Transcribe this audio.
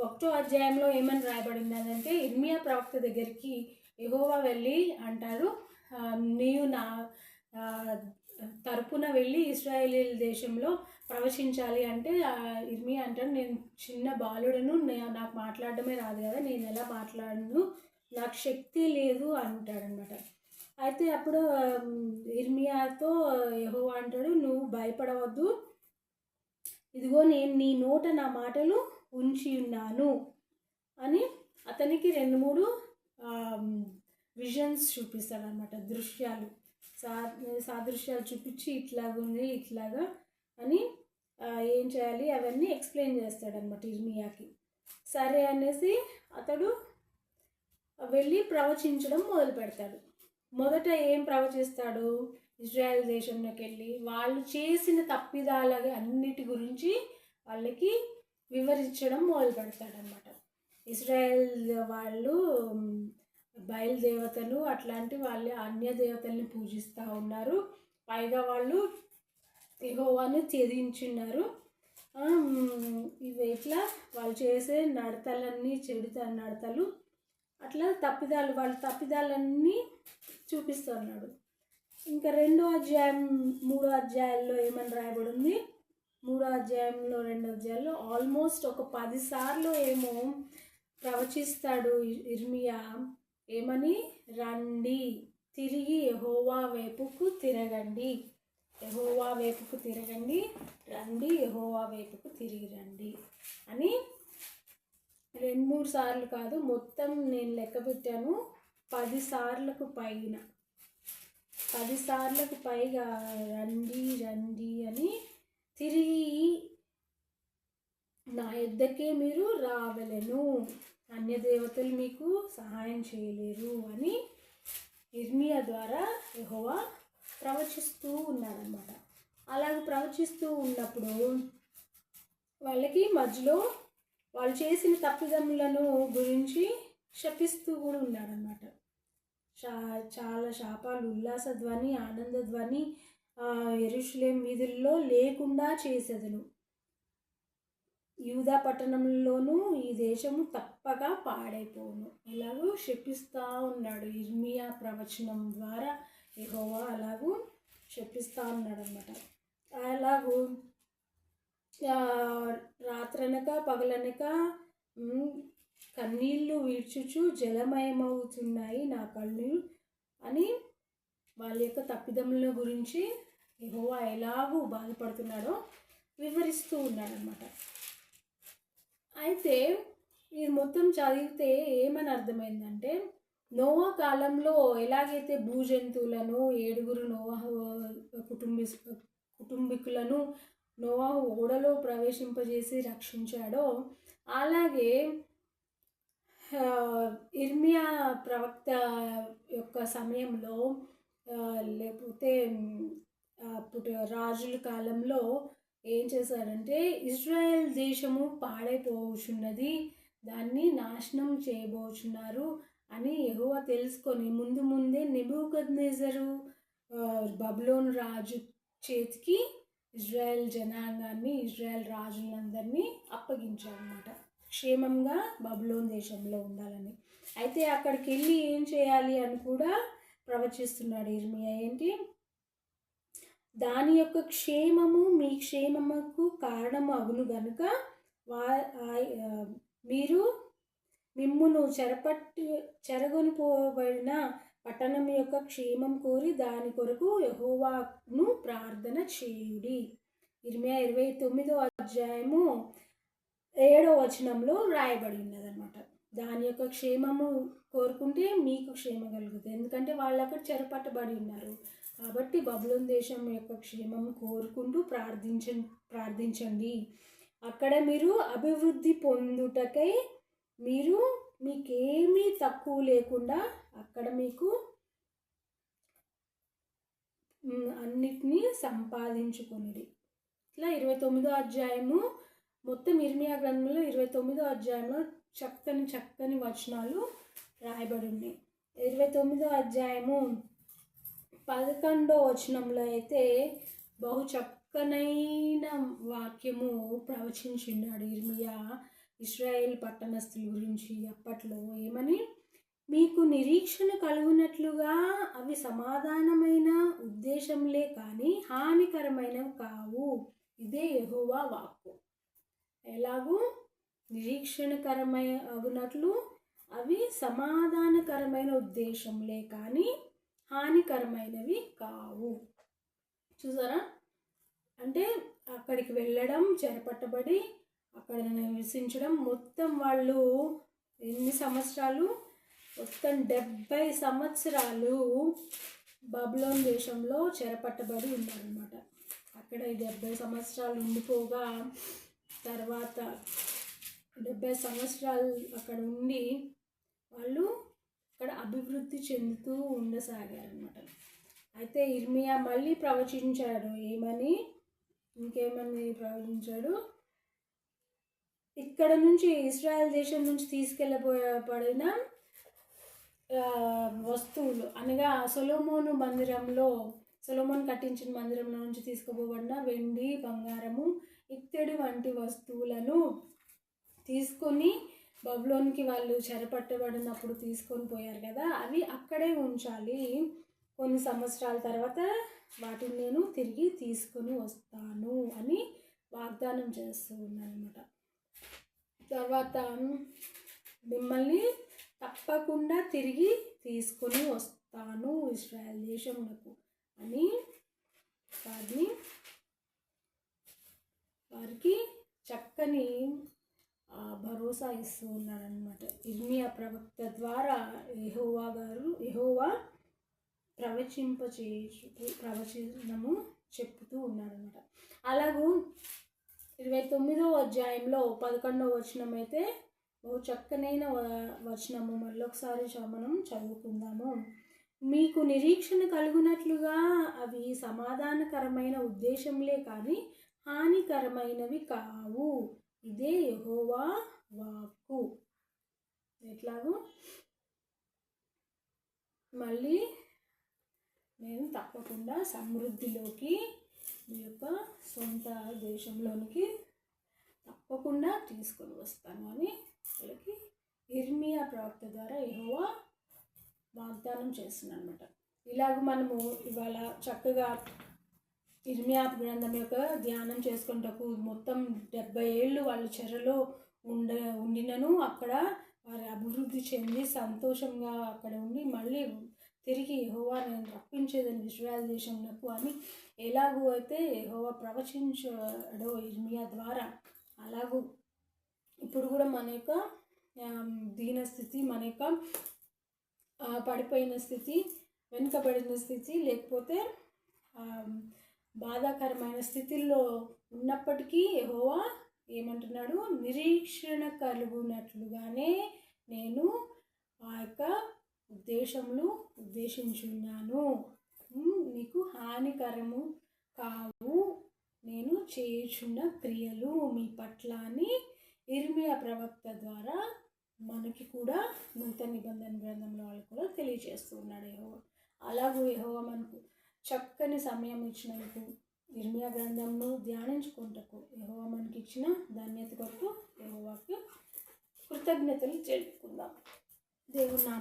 ఒకటో అధ్యాయంలో ఏమని రాయబడింది అంటే, ఇర్మియా ప్రవక్త దగ్గరికి యెహోవా వెళ్ళి అంటాడు, నీవు నా తరపున వెళ్ళి ఇశ్రాయేలీల దేశంలో ప్రవచించాలి అంటే, ఇర్మియా అంటాడు, నేను చిన్న బాలుడను, నాకు మాట్లాడడమే రాదు కదా, నేను ఎలా మాట్లాడను, నాకు శక్తి లేదు అంటాడనమాట. అయితే అప్పుడు ఇర్మియాతో యెహోవా అంటాడు, నువ్వు భయపడవద్దు, ఇదిగో నేను నీ నోట నా మాటలు ఉంచి ఉన్నాను అని అతనికి 2-3 విజన్స్ చూపిస్తాడనమాట, దృశ్యాలు, సాదృశ్యాలు చూపించి ఇట్లాగుంది ఇట్లాగా అని ఏం చేయాలి అవన్నీ ఎక్స్ప్లెయిన్ చేస్తాడనమాట ఇర్మియాకి. సరే అనేసి అతడు వెళ్ళి ప్రవచించడం మొదలు పెడతాడు. మొదట ఏం ప్రవచిస్తాడు, ఇజ్రాయెల్ దేశంలోకి వెళ్ళి వాళ్ళు చేసిన తప్పిదాల అన్నిటి గురించి వాళ్ళకి వివరించడం మొదలు పెడతాడనమాట. ఇజ్రాయెల్ వాళ్ళు బయలుదేవతలు అట్లాంటి వాళ్ళు అన్య దేవతల్ని పూజిస్తూ ఉన్నారు, పైగా వాళ్ళు యెహోవాను త్యజించున్నారు. ఇవి ఇట్లా వాళ్ళు చేసే నడతలన్నీ నడతలు అట్లా తప్పిదాలు, వాళ్ళ తప్పిదాలన్నీ చూపిస్తున్నాడు. ఇంకా 2వ అధ్యాయం 3వ అధ్యాయాల్లో ఏమని రాయబడింది, 3వ అధ్యాయంలో 2వ అధ్యాయంలో ఆల్మోస్ట్ ఒక 10 సార్లు ఏమో ప్రవచిస్తాడు ఇర్మియా. ఏమని, రండి తిరిగి యెహోవా వైపుకు తిరగండి, యెహోవా వైపుకు తిరగండి, రండి యెహోవా వైపుకు తిరిగి రండి అని 2-3 సార్లు కాదు, మొత్తం నేను లెక్క పెట్టాను 10 సార్లకు పైన, 10 సార్లకు పైగా రండి రండి అని తిరిగి నా యొద్దకే మీరు రావలెను, అన్య దేవతలు మీకు సహాయం చేయలేరు అని ఇర్మియా ద్వారా యెహోవా ప్రవచిస్తూ ఉన్నాడనమాట. అలాగే ప్రవచిస్తూ ఉన్నప్పుడు వాళ్ళకి మధ్యలో వాళ్ళు చేసిన తప్పిదములను గురించి శపిస్తూ కూడా ఉన్నాడనమాట. చాలా శాపాలు, ఉల్లాస ధ్వని, ఆనంద ధ్వని యెరూషలేం వీధుల్లో లేకుండా చేసేదను, యూదా పట్టణంలోనూ ఈ దేశము తప్పగా పాడైపోను, ఇలాగూ శపిస్తూ ఉన్నాడు ఇర్మియా ప్రవచనం ద్వారా యెహోవా అలాగూ శపిస్తూ ఉన్నాడు అనమాట. అలాగూ రాత్రనక పగలనక కన్నీళ్ళు విడ్చుచు జలమయమవుతున్నాయి నా కళ్ళు అని వాళ్ళ యొక్క తప్పిదముల గురించి యెహోవా ఎలాగూ బాధపడుతున్నాడో వివరిస్తూ ఉన్నాడనమాట. అయితే ఇది మొత్తం చదివితే ఏమని అర్థమైందంటే, నోవా కాలంలో ఎలాగైతే భూజంతువులను 7 నోవాహు కుటుంబీకులను నోవాహు ఓడలో ప్రవేశింపజేసి రక్షించాడో, అలాగే ఇర్మియా ప్రవక్త యొక్క సమయంలో లేకపోతే అప్పుడు రాజుల కాలంలో ఏం చేశారంటే, ఇజ్రాయెల్ దేశము పాడైపోవచ్చున్నది, దాన్ని నాశనం చేయబోచున్నారు అని యెహోవా తెలుసుకొని ముందే నెబుకద్నెజరు బబులోను రాజు చేతికి ఇజ్రాయెల్ జనాంగాన్ని, ఇజ్రాయెల్ రాజులందరినీ అప్పగించారన్నమాట, క్షేమంగా బబులోన్ దేశంలో ఉండాలని. అయితే అక్కడికి వెళ్ళి ఏం చేయాలి అని కూడా ప్రవచిస్తున్నాడు ఇర్మియా. ఏంటి, దాని యొక్క క్షేమము మీ క్షేమముకు కారణము అగును గనుక మీరు మిమ్మును చెరగొనిపోబడిన పట్టణం యొక్క క్షేమం కోరి దాని కొరకు యెహోవాను ప్రార్థన చేయుడి. ఇర్మియా 29వ అధ్యాయము 7వ వచనంలో రాయబడి ఉన్నదన్నమాట. దాని యొక్క క్షేమము కోరుకుంటే మీకు క్షేమం కలుగుతుంది, ఎందుకంటే వాళ్ళు అక్కడ చెరపట్టబడి ఉన్నారు కాబట్టి బబులోన్ దేశం యొక్క క్షేమం కోరుకుంటూ ప్రార్థించండి. అక్కడ మీరు అభివృద్ధి పొందుటకై మీకేమీ తక్కువ లేకుండా అక్కడ మీకు అన్నిటినీ సంపాదించుకునేది. ఇట్లా 29వ అధ్యాయము మొత్తం ఇర్మియా గ్రంథంలో 29వ అధ్యాయంలో చక్కని వచనాలు రాయబడి ఉన్నాయి. 29వ అధ్యాయము 11వ వచనంలో అయితే బహు చక్కనైన వాక్యము ప్రవచించినాడు ఇర్మియా. ఇశ్రాయేల్ పట్టణస్థుల గురించి అప్పట్లో ఏమని, మీకు నిరీక్షణ కలుగునట్లుగా అవి సమాధానమైన ఉద్దేశంలే కానీ హానికరమైనవి కావు, ఇదే యెహోవా వాక్కు. ఎలాగూ నిరీక్షణకరమైనట్లు అవి సమాధానకరమైన ఉద్దేశంలే కానీ హానికరమైనవి కావు. చూసారా, అంటే అక్కడికి వెళ్ళడం, చెరపట్టబడి అక్కడ నివసించడం, మొత్తం వాళ్ళు ఎన్ని సంవత్సరాలు, మొత్తం 70 సంవత్సరాలు బబులోన్ దేశంలో చెరపట్టబడి ఉన్నారన్నమాట. అక్కడ 70 సంవత్సరాలు ఉండిపోగా తర్వాత 70 సంవత్సరాలు అక్కడ ఉండి వాళ్ళు అక్కడ అభివృద్ధి చెందుతూ ఉండసాగారనమాట. అయితే ఇర్మియా మళ్ళీ ప్రవచించాడు. ఏమని, ఇంకేమని ప్రవచించాడు, ఇక్కడ నుంచి ఇశ్రాయేల్ దేశం నుంచి తీసుకెళ్ళబడిన వస్తువులు అనగా సొలొమోను కట్టించిన మందిరంలో నుంచి తీసుకుపోబడిన వెండి, బంగారము, ఇత్తడి వంటి వస్తువులను తీసుకొని బబులోన్కి వాళ్ళు చెరపట్టబడినప్పుడు తీసుకొని పోయారు కదా, అవి అక్కడే ఉంచాలి. కొన్ని సంవత్సరాల తర్వాత వాటిని నేను తిరిగి తీసుకొని వస్తాను అని వాగ్దానం చేస్తూ ఉన్నానమాట. తర్వాత మిమ్మల్ని తప్పకుండా తిరిగి తీసుకొని వస్తాను ఇశ్రాయేల్ దేశంలో అని వారికి చక్కని భరోసా ఇస్తూ ఉన్నాడనమాట. ఇర్మియా ప్రవక్త ద్వారా యెహోవా ప్రవచనము చెప్తూ ఉన్నాడనమాట. అలాగూ 29వ అధ్యాయంలో 11వ వచనం అయితే ఓ చక్కనైన వచనము. మళ్ళొకసారి మనం చదువుకుందాము. మీకు నిరీక్షణ కలుగునట్లుగా అవి సమాధానకరమైన ఉద్దేశంలే కానీ హానికరమైనవి కావు, ఇదే యెహోవా వాక్కు. ఎట్లాగూ మళ్ళీ నేను తప్పకుండా సమృద్ధిలోకి మీ యొక్క సొంత దేశంలోనికి తప్పకుండా తీసుకొని వస్తాను అని వాళ్ళకి ఇర్మియా ప్రవక్త ద్వారా యెహోవా వాగ్దానం చేస్తున్నాను అనమాట. ఇలాగ మనము ఇవాళ చక్కగా ఇర్మియా గ్రంథం యొక్క ధ్యానం చేసుకుంటకు మొత్తం 70 ఏళ్ళు వాళ్ళు చెరలో ఉండినను అక్కడ వారి అభివృద్ధి చెంది సంతోషంగా అక్కడ ఉండి మళ్ళీ తిరిగి యెహోవా నేను రప్పించేదని ఇశ్రాయేల్ దేశంలో అని ఎలాగూ అయితే యెహోవా ప్రవచించాడో ఇర్మియా ద్వారా, అలాగూ ఇప్పుడు కూడా మన యొక్క దీనస్థితి, మన యొక్క పడిపోయిన స్థితి, వెనుకబడిన స్థితి, లేకపోతే బాధాకరమైన స్థితిలో ఉన్నప్పటికీ యెహోవా ఏమంటున్నాడు, నిరీక్షణ కలుగునట్లుగానే నేను ఆ యొక్క ఉద్దేశించున్నాను, నీకు హానికరము కావు నేను చేయుచున్న క్రియలు మీ పట్ల అని ఇర్మియా ప్రవక్త ద్వారా మనకి కూడా నూతన నిబంధన గ్రంథంలో వాళ్ళు కూడా తెలియజేస్తున్నాడు యెహోవా. అలాగూ యెహోవా మనకు చక్కని సమయం ఇచ్చినందుకు ఇర్మియా గ్రంథంను ధ్యానించుకుంటకు యెహోవా మనకి ఇచ్చిన ధన్యత కొరకు యెహోవాకి కృతజ్ఞతలు తెలుపుకుందాం. దేవుని నామమున